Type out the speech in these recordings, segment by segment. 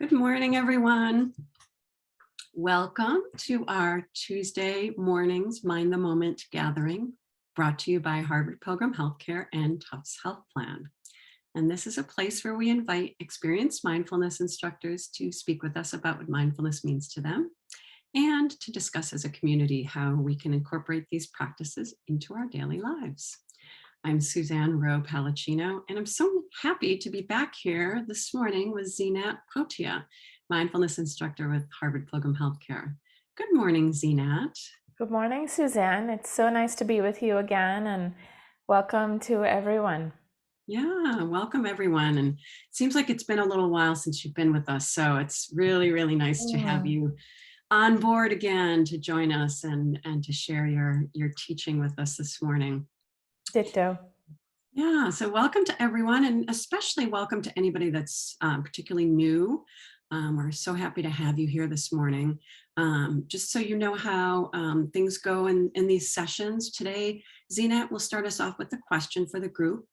Good morning, everyone. Welcome to our Tuesday morning's Mind the Moment gathering, brought to you by Harvard Pilgrim Healthcare and Tufts Health Plan. And this is a place where we invite experienced mindfulness instructors to speak with us about what mindfulness means to them and to discuss as a community how we can incorporate these practices into our daily lives. I'm Suzanne Rowe Palacino, and I'm so happy to be back here this morning with Zeenat Potia, mindfulness instructor with Harvard Pilgrim Healthcare. Good morning, Zeenat. Good morning, Suzanne. It's so nice to be with you again, and welcome to everyone. Yeah, welcome everyone. And it seems like it's been a little while since you've been with us, so it's really, really nice to have you on board again to join us and to share your teaching with us this morning. Ditto. Yeah, so welcome to everyone, and especially welcome to anybody that's particularly new. We're so happy to have you here this morning. Just so you know how things go in these sessions today, Zeenat will start us off with a question for the group,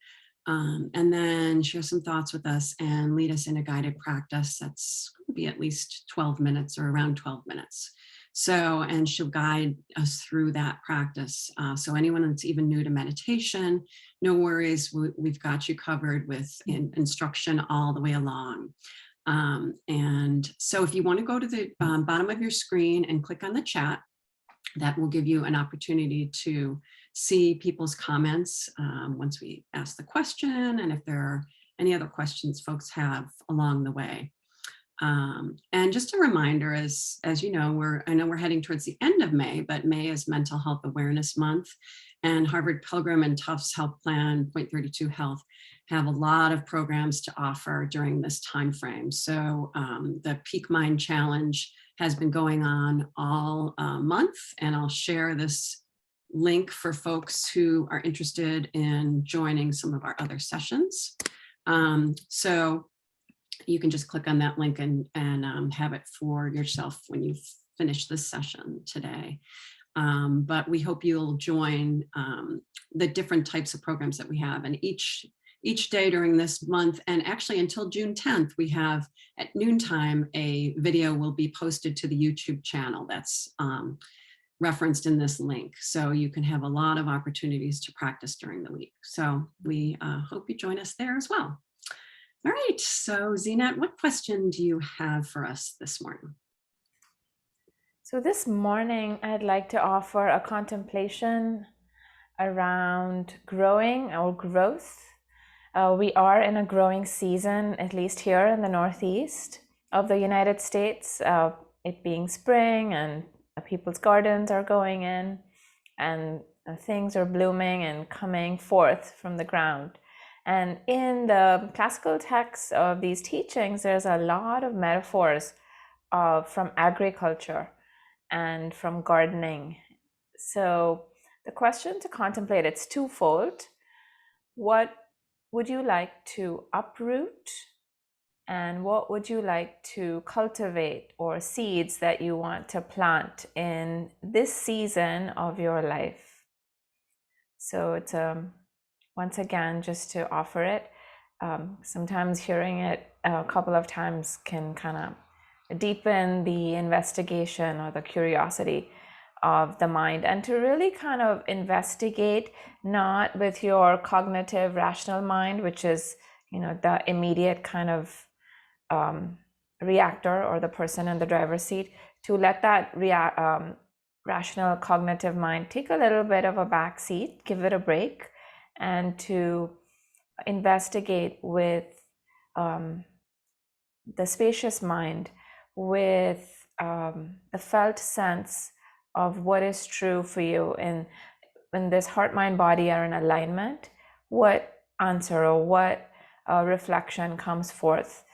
and then share some thoughts with us and lead us in a guided practice that's going to be at least 12 minutes or around 12 minutes. So, and she'll guide us through that practice. So anyone that's even new to meditation, no worries, we've got you covered with instruction all the way along. And so if you want to go to the bottom of your screen and click on the chat, that will give you an opportunity to see people's comments once we ask the question, and if there are any other questions folks have along the way. And just a reminder, as you know, I know we're heading towards the end of May, but May is Mental Health Awareness Month, and Harvard Pilgrim and Tufts Health Plan, Point 32 Health, have a lot of programs to offer during this time frame. So the Peak Mind Challenge has been going on all month, and I'll share this link for folks who are interested in joining some of our other sessions. So you can just click on that link and have it for yourself when you finish this session today. But we hope you'll join the different types of programs that we have. And each day during this month, and actually until June 10th, we have at noontime, a video will be posted to the YouTube channel that's referenced in this link. So you can have a lot of opportunities to practice during the week. So we hope you join us there as well. All right, so Zeenat, what question do you have for us this morning? So this morning, I'd like to offer a contemplation around growing or growth. We are in a growing season, at least here in the Northeast of the United States, it being spring, and people's gardens are going in, and things are blooming and coming forth from the ground. And in the classical texts of these teachings, there's a lot of metaphors from agriculture and from gardening. So the question to contemplate, it's twofold. What would you like to uproot? And what would you like to cultivate, or seeds that you want to plant in this season of your life? So it's once again, just to offer it. Sometimes hearing it a couple of times can kind of deepen the investigation or the curiosity of the mind, and to really kind of investigate, not with your cognitive rational mind, which is, you know, the immediate kind of reactor or the person in the driver's seat, to let that rational cognitive mind take a little bit of a back seat, give it a break, and to investigate with the spacious mind, with the felt sense of what is true for you. And when this heart, mind, body are in alignment, what answer or what reflection comes forth?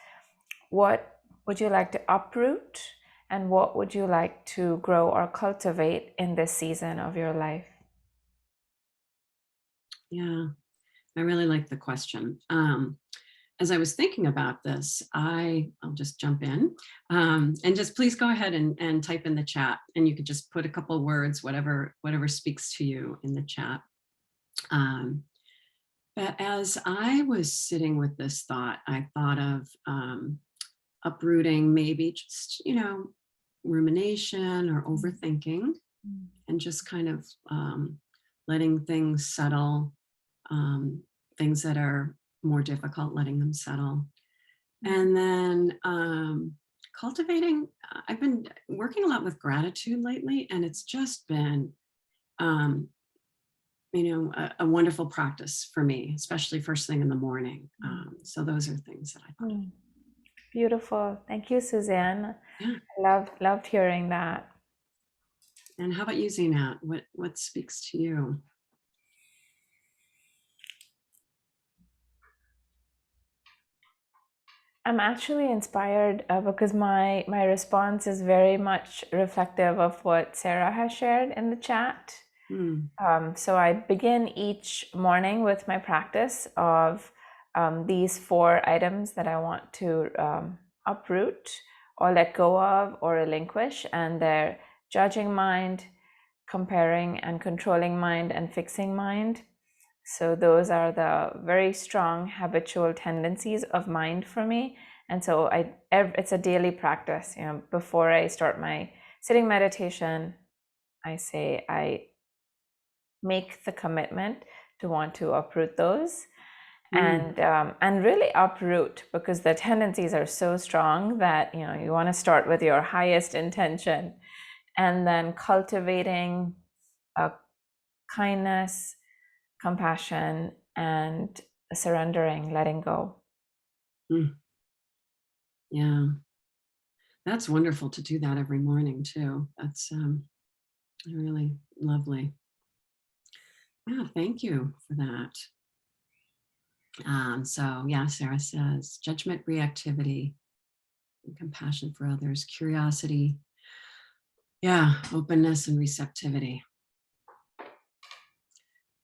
What would you like to uproot, and what would you like to grow or cultivate in this season of your life? Yeah, I really like the question. As I was thinking about this, I'll just jump in and just please go ahead and type in the chat, and you could just put a couple of words, whatever speaks to you, in the chat. But as I was sitting with this thought, I thought of uprooting maybe just, rumination or overthinking, and just kind of letting things settle, things that are more difficult, letting them settle. And then cultivating, I've been working a lot with gratitude lately, and it's just been, a wonderful practice for me, especially first thing in the morning. So those are things that I thought. Beautiful. Thank you, Suzanne. Yeah. Loved hearing that. And how about you, Zeenat? What speaks to you? I'm actually inspired because my response is very much reflective of what Sarah has shared in the chat. So I begin each morning with my practice of these 4 items that I want to uproot or let go of or relinquish, and they're judging mind, comparing and controlling mind, and fixing mind. So those are the very strong habitual tendencies of mind for me. And so it's a daily practice. Before I start my sitting meditation, I make the commitment to want to uproot those, and really uproot, because the tendencies are so strong that you want to start with your highest intention, and then cultivating kindness, compassion, and surrendering, letting go. Yeah, that's wonderful to do that every morning too. That's really lovely. Yeah, thank you for that. So yeah, Sarah says judgment, reactivity, and compassion for others, curiosity, yeah, openness and receptivity.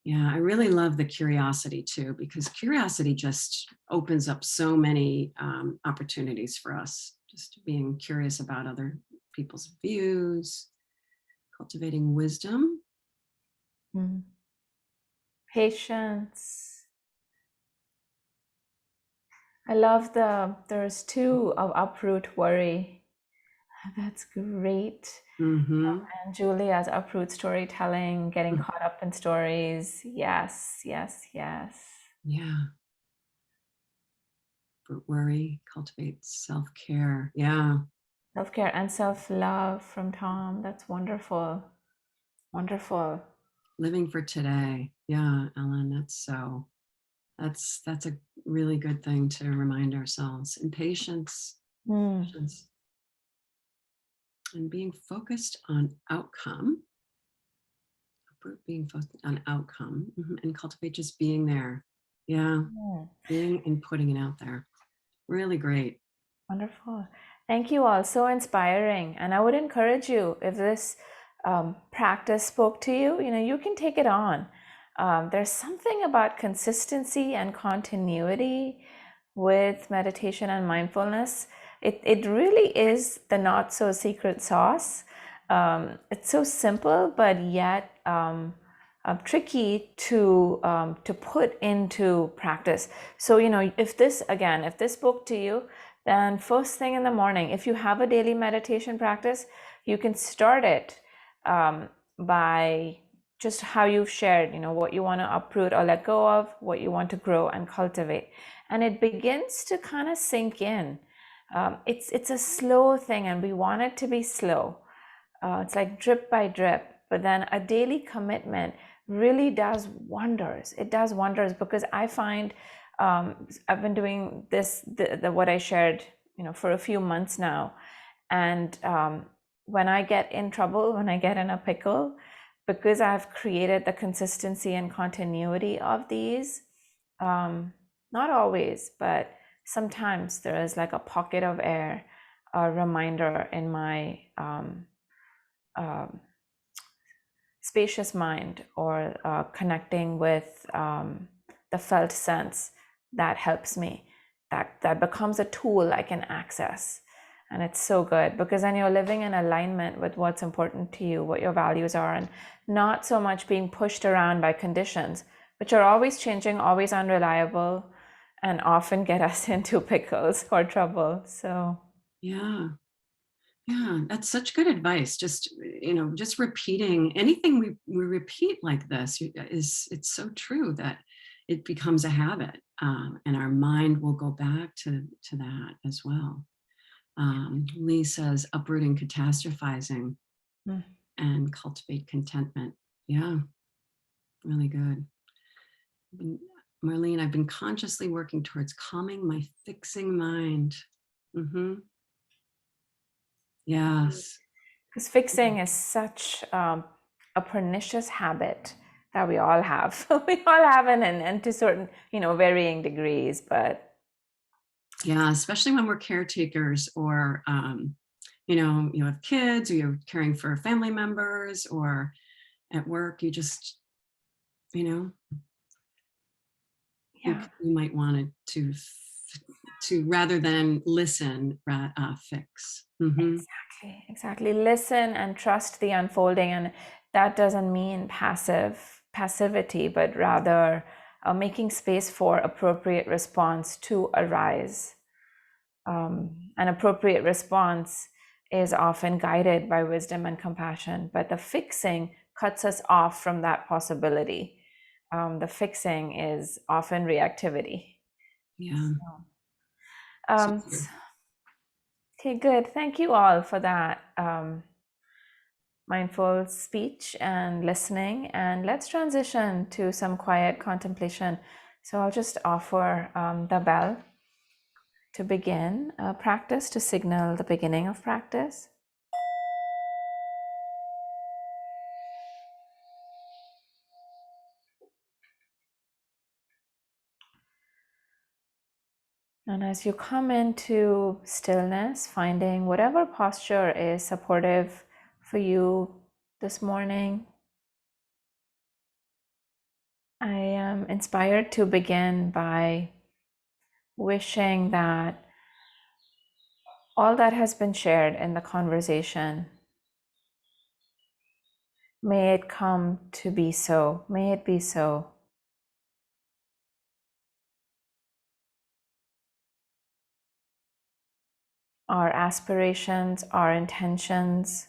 Yeah, I really love the curiosity too, because curiosity just opens up so many opportunities for us. Just being curious about other people's views, cultivating wisdom. Patience. I love there's 2 of uproot worry. That's great. And Julia's uproot storytelling, getting caught up in stories. Yes. Yeah. Worry, cultivate self-care. Yeah. Self-care and self-love from Tom. That's wonderful. Wonderful. Living for today. Yeah, Ellen, that's a really good thing to remind ourselves. And patience. Patience. And being focused on outcome. Being focused on outcome, and cultivate just being there. Yeah. Being and putting it out there. Really great. Wonderful. Thank you all. So inspiring. And I would encourage you, if this practice spoke to you, you can take it on. There's something about consistency and continuity with meditation and mindfulness. It really is the not so secret sauce. It's so simple, but yet tricky to put into practice. So if this spoke to you, then first thing in the morning, if you have a daily meditation practice, you can start it by just how you've shared, what you want to uproot or let go of, what you want to grow and cultivate, and it begins to kind of sink in. It's a slow thing, and we want it to be slow. It's like drip by drip, but then a daily commitment really does wonders. It does wonders, because I find I've been doing this, what I shared, for a few months now, and when I get in trouble, when I get in a pickle, because I've created the consistency and continuity of these, not always, but sometimes there is like a pocket of air, a reminder in my spacious mind, or connecting with the felt sense that helps me, that becomes a tool I can access. And it's so good, because then you're living in alignment with what's important to you, what your values are, and not so much being pushed around by conditions, which are always changing, always unreliable, and often get us into pickles or trouble. So Yeah. Yeah, that's such good advice. Just, just repeating anything we repeat like this it's so true that it becomes a habit, and our mind will go back to that as well. Lee says uprooting catastrophizing Mm. and cultivate contentment. Yeah, really good. Marlene, I've been consciously working towards calming my fixing mind. Hmm. Yes. Because fixing is such a pernicious habit that we all have. We all have it, and to certain, varying degrees, but Yeah, especially when we're caretakers, or you have kids, or you're caring for family members, or at work, you just, you know, yeah. you might want it to rather than listen, fix. Hmm. Exactly. Listen and trust the unfolding, and that doesn't mean passivity, but rather making space for appropriate response to arise. An appropriate response is often guided by wisdom and compassion, but the fixing cuts us off from that possibility. The fixing is often reactivity. Yeah. So Um, true. okay, good. Thank you all for that mindful speech and listening. And let's transition to some quiet contemplation. So I'll just offer the bell to begin practice, to signal the beginning of practice. And as you come into stillness, finding whatever posture is supportive for you this morning, I am inspired to begin by wishing that all that has been shared in the conversation, may it come to be so. May it be so. Our aspirations, our intentions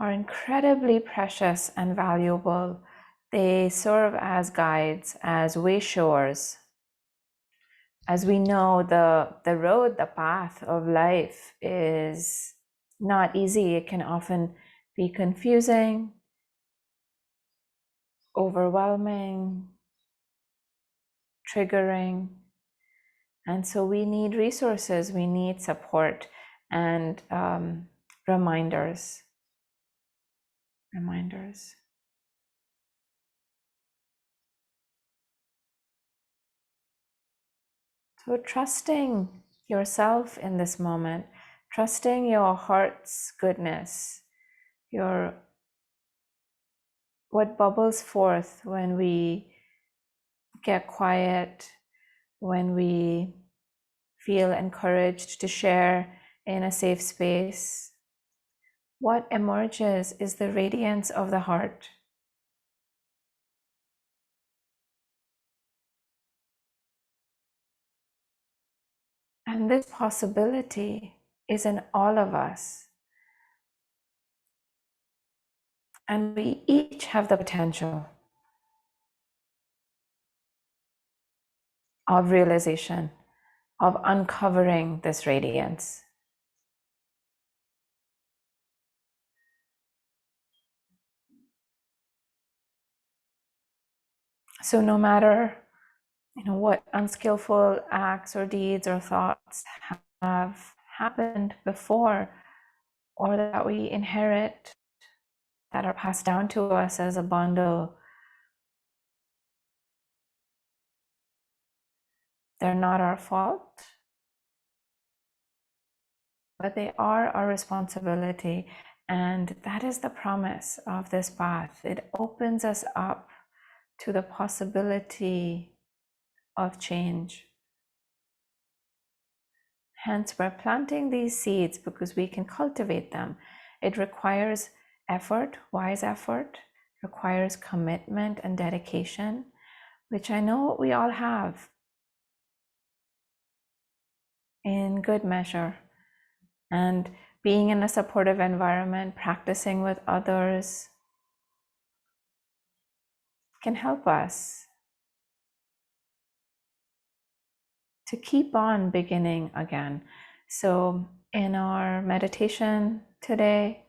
are incredibly precious and valuable. They serve as guides, as wayshowers. As we know, the road, the path of life is not easy. It can often be confusing, overwhelming, triggering. And so we need resources, we need support, and reminders. So trusting yourself in this moment, trusting your heart's goodness, what bubbles forth when we get quiet, when we feel encouraged to share in a safe space. What emerges is the radiance of the heart. And this possibility is in all of us. And we each have the potential of realization, of uncovering this radiance. So no matter what unskillful acts or deeds or thoughts have happened before, or that we inherit, that are passed down to us as a bundle, they're not our fault, but they are our responsibility. And that is the promise of this path. It opens us up to the possibility of change. Hence, we're planting these seeds because we can cultivate them. It requires effort, wise effort, requires commitment and dedication, which I know we all have in good measure. And being in a supportive environment, practicing with others can help us to keep on beginning again. So in our meditation today,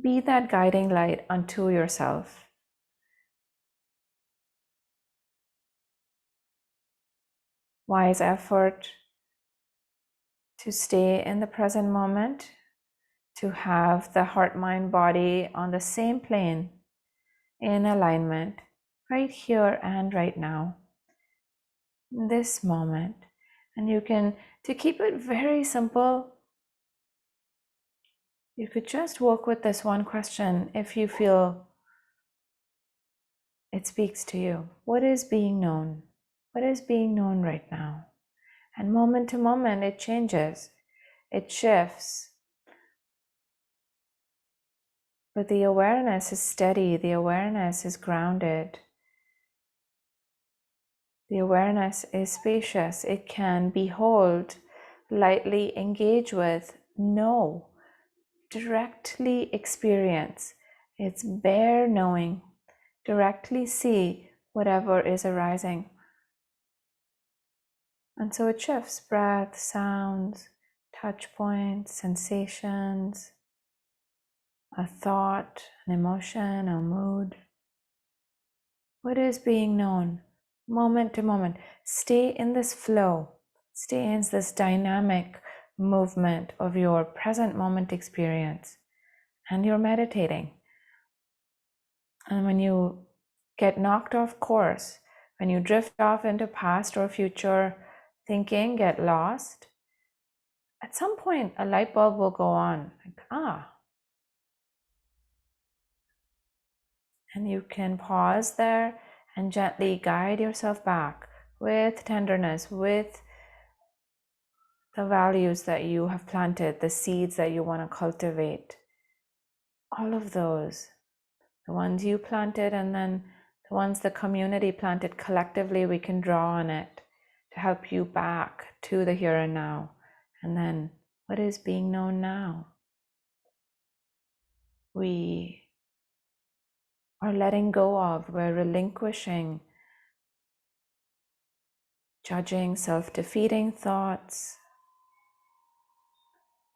be that guiding light unto yourself. Wise effort to stay in the present moment, to have the heart, mind, body on the same plane in alignment right here and right now, in this moment. And you can, to keep it very simple, you could just work with this one question if you feel it speaks to you. What is being known? What is being known right now? And moment to moment, it changes, it shifts. But the awareness is steady, the awareness is grounded. The awareness is spacious. It can behold, lightly engage with, know, directly experience. It's bare knowing. Directly see whatever is arising. And so it shifts breath, sounds, touch points, sensations, a thought, an emotion, a mood. What is being known? Moment to moment. Stay in this flow. Stay in this dynamic movement of your present moment experience. And you're meditating. And when you get knocked off course, when you drift off into past or future thinking, get lost, at some point a light bulb will go on. Like, and you can pause there and gently guide yourself back with tenderness, with the values that you have planted, the seeds that you want to cultivate. All of those, the ones you planted and then the ones the community planted, collectively we can draw on it to help you back to the here and now. And then what is being known now? We are letting go of, we're relinquishing judging, self-defeating thoughts,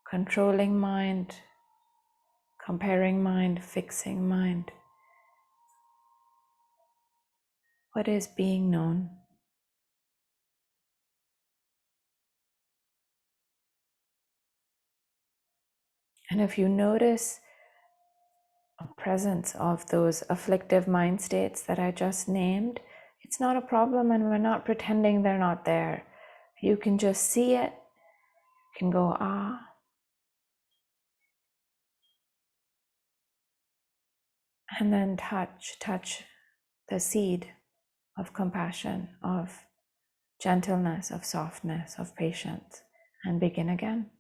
controlling mind, comparing mind, fixing mind. What is being known? And if you notice a presence of those afflictive mind states that I just named, it's not a problem and we're not pretending they're not there. You can just see it, you can go, and then touch the seed of compassion, of gentleness, of softness, of patience, and begin again.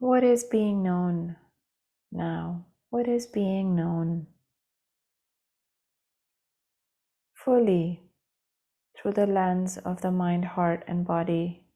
What is being known now? What is being known fully through the lens of the mind, heart, and body?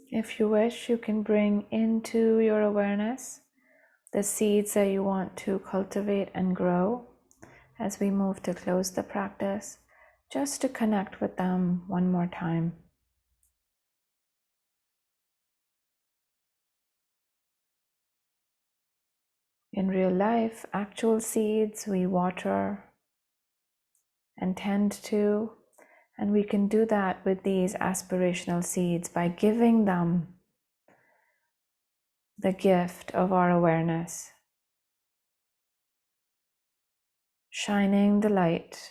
If you wish, you can bring into your awareness the seeds that you want to cultivate and grow as we move to close the practice, just to connect with them one more time. In real life, actual seeds we water and tend to, and we can do that with these aspirational seeds by giving them the gift of our awareness, shining the light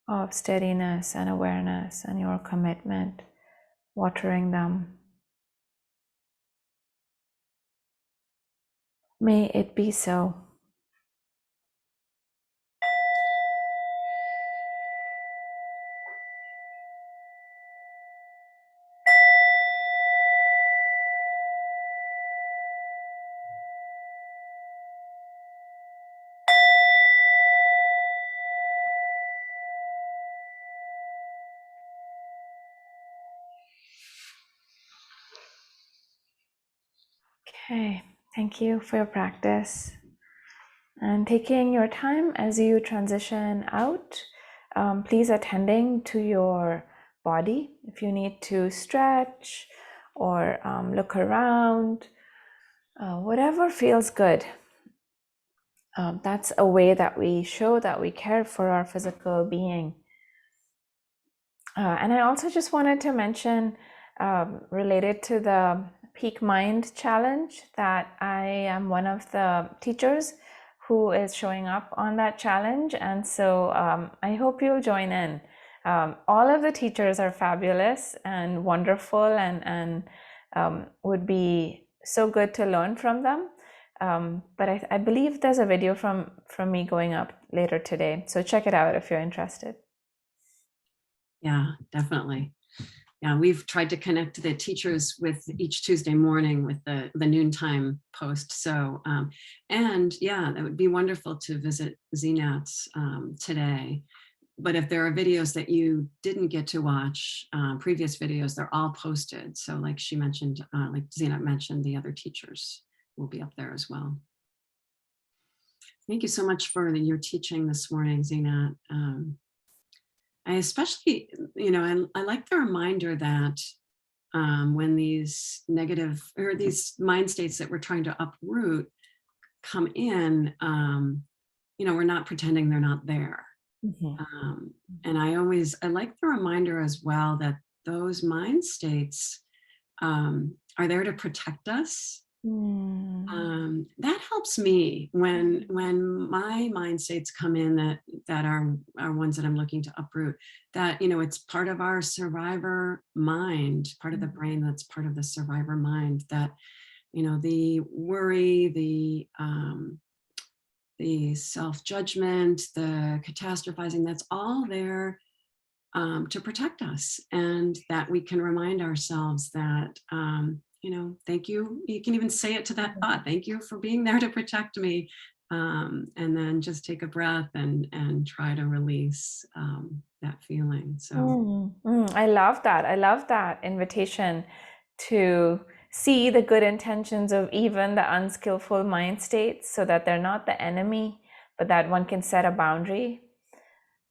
of steadiness and awareness and your commitment, watering them. May it be so. Okay, thank you for your practice. And taking your time as you transition out, please attending to your body. If you need to stretch or look around, whatever feels good. That's a way that we show that we care for our physical being. And I also just wanted to mention, related to the Peak Mind Challenge, that I am one of the teachers who is showing up on that challenge. And so I hope you'll join in. All of the teachers are fabulous and wonderful, and would be so good to learn from them. But I believe there's a video from me going up later today. So check it out if you're interested. Yeah, definitely. Yeah, we've tried to connect the teachers with each Tuesday morning with the noontime post. So, and yeah, that would be wonderful to visit Zeenat's today. But if there are videos that you didn't get to watch, previous videos, they're all posted. So like she mentioned, like Zeenat mentioned, the other teachers will be up there as well. Thank you so much for your teaching this morning, Zeenat. I especially, I like the reminder that when these negative or these mind states that we're trying to uproot come in, we're not pretending they're not there. Mm-hmm. And I like the reminder as well that those mind states are there to protect us. That helps me when my mind states come in that are ones that I'm looking to uproot, that it's part of our survivor mind, part of the brain that's part of the survivor mind, that the worry, the self-judgment, the catastrophizing, that's all there to protect us, and that we can remind ourselves that, thank you. You can even say it to that thought. Thank you for being there to protect me. And then just take a breath and try to release that feeling. So, I love that. I love that invitation to see the good intentions of even the unskillful mind states so that they're not the enemy, but that one can set a boundary.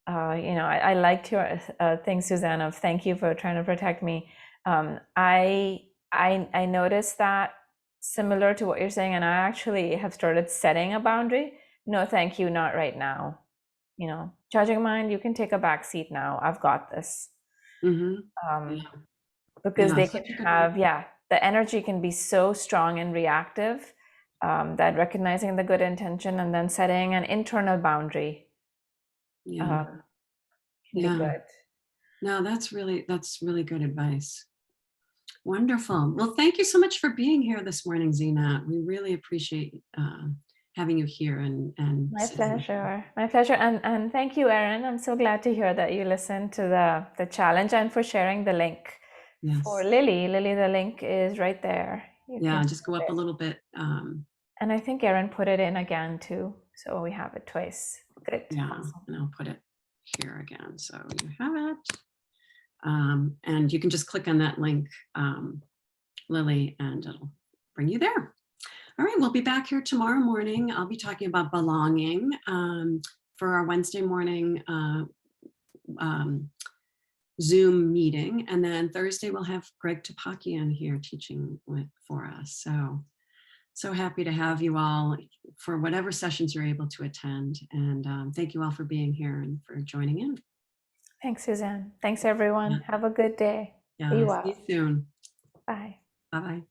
I liked your thing, Suzanne, of thank you for trying to protect me. I noticed that similar to what you're saying, and I actually have started setting a boundary. No, thank you, not right now. Judging mind, you can take a back seat now. I've got this. yeah, Because they can such a good one. have, the energy can be so strong and reactive, that recognizing the good intention and then setting an internal boundary Yeah, can be good. no, that's really good advice. Wonderful. Well, thank you so much for being here this morning, Zeenat. We really appreciate having you here and My sitting. pleasure. My pleasure. And thank you, Erin. I'm so glad to hear that you listened to the challenge and for sharing the link. Yes. For Lily. Lily, the link is right there. Just go up a little bit. And I think Erin put it in again too. So we have it twice. Good. Yeah, Awesome. and I'll put it here again. So you have it. And you can just click on that link, Lily, and it'll bring you there. All right, we'll be back here tomorrow morning. I'll be talking about belonging for our Wednesday morning Zoom meeting. And then Thursday, we'll have Greg Topakian here teaching for us. So happy to have you all for whatever sessions you're able to attend. And thank you all for being here and for joining in. Thanks, Suzanne. Thanks, everyone. Have a good day. Yeah, Be well. see you soon. Bye. Bye-bye.